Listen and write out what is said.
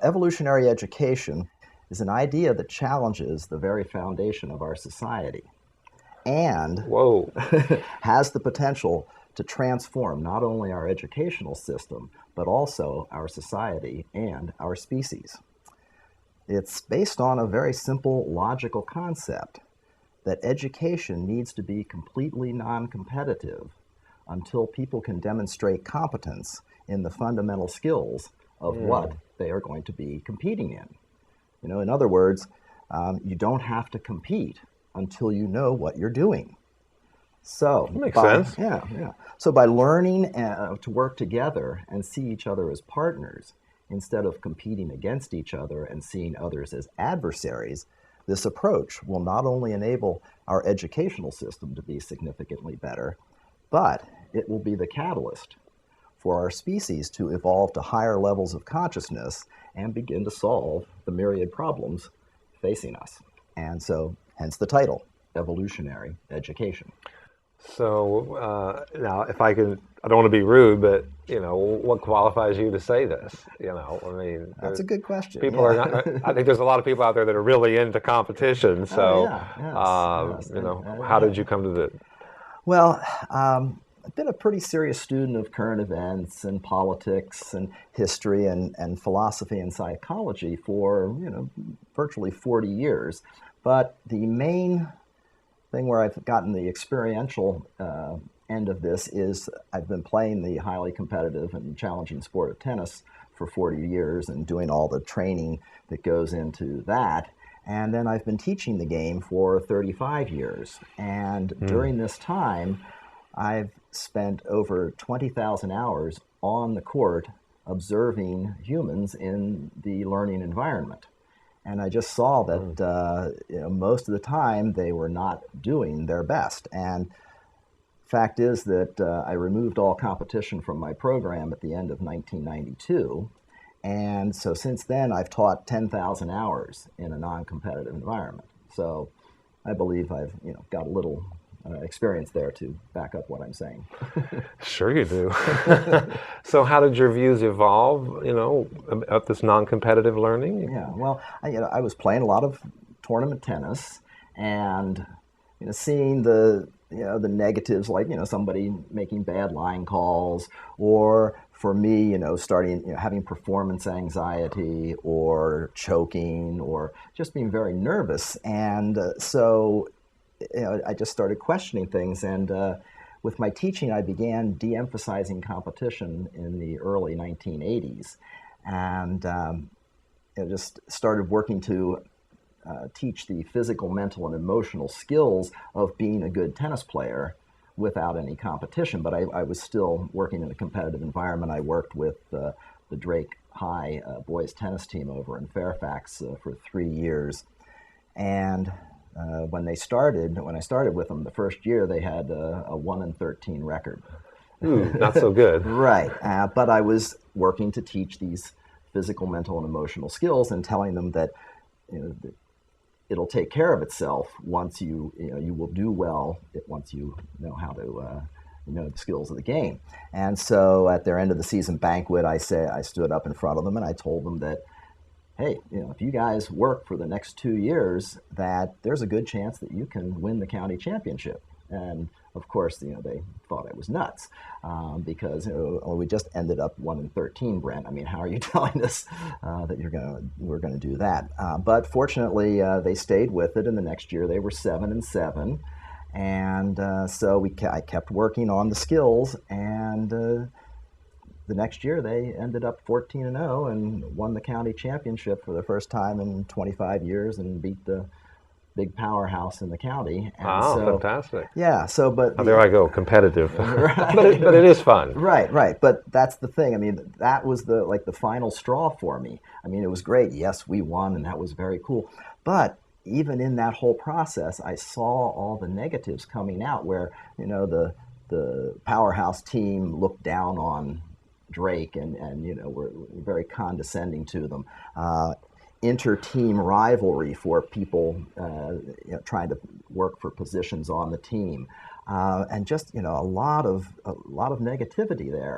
Evolutionary education is an idea that challenges the very foundation of our society and Whoa. has the potential to transform not only our educational system, but also our society and our species. It's based on a very simple logical concept that education needs to be completely non-competitive until people can demonstrate competence in the fundamental skills of what they are going to be competing in. In other words, you don't have to compete until you know what you're doing. So That makes sense. Yeah. So by learning to work together and see each other as partners instead of competing against each other and seeing others as adversaries, this approach will not only enable our educational system to be significantly better, but it will be the catalyst for our species to evolve to higher levels of consciousness and begin to solve the myriad problems facing us. And so, hence the title, Evolutionary Education. So now, if I can, I don't want to be rude, but what qualifies you to say this? I mean, That's a good question. People are not. I think there's a lot of people out there that are really into competition. So, Yes. How did you come to the? Well, I've been a pretty serious student of current events and politics and history and philosophy and psychology for virtually 40 years. But the main thing where I've gotten the experiential end of this is I've been playing the highly competitive and challenging sport of tennis for 40 years and doing all the training that goes into that. And then I've been teaching the game for 35 years. And during this time, I've spent over 20,000 hours on the court observing humans in the learning environment. And I just saw that most of the time they were not doing their best. And fact is that I removed all competition from my program at the end of 1992. And so since then, I've taught 10,000 hours in a non-competitive environment. So I believe I've got a little experience there to back up what I'm saying. Sure you do. So how did your views evolve, about this non-competitive learning? Yeah, well, I was playing a lot of tournament tennis and seeing the negatives, like somebody making bad line calls, or for me starting having performance anxiety or choking or just being very nervous. And so I just started questioning things, and with my teaching I began de-emphasizing competition in the early 1980s, and just started working to teach the physical, mental, and emotional skills of being a good tennis player without any competition. But I was still working in a competitive environment. I worked with the Drake High boys tennis team over in Fairfax for 3 years. And when I started with them, the first year they had a 1-13 record. Ooh, not so good. Right. But I was working to teach these physical, mental, and emotional skills and telling them that that it'll take care of itself once you will do well once you know how to the skills of the game. And so at their end of the season banquet, I stood up in front of them and I told them that, hey, if you guys work for the next 2 years, that there's a good chance that you can win the county championship. And of course, they thought I was nuts because we just ended up 1-13, Brent. I mean, how are you telling us that we're gonna do that? But fortunately, they stayed with it, and the next year they were 7-7, and so I kept working on the skills, and the next year they ended up 14-0 and won the county championship for the first time in 25 years and beat the big powerhouse in the county. And wow, fantastic. Yeah, so but there I go, competitive. Right. but it is fun. Right. But that's the thing. I mean, that was the final straw for me. I mean, it was great. Yes, we won, and that was very cool. But even in that whole process, I saw all the negatives coming out where, the powerhouse team looked down on Drake and were very condescending to them. Inter-team rivalry for people trying to work for positions on the team, and just a lot of negativity there.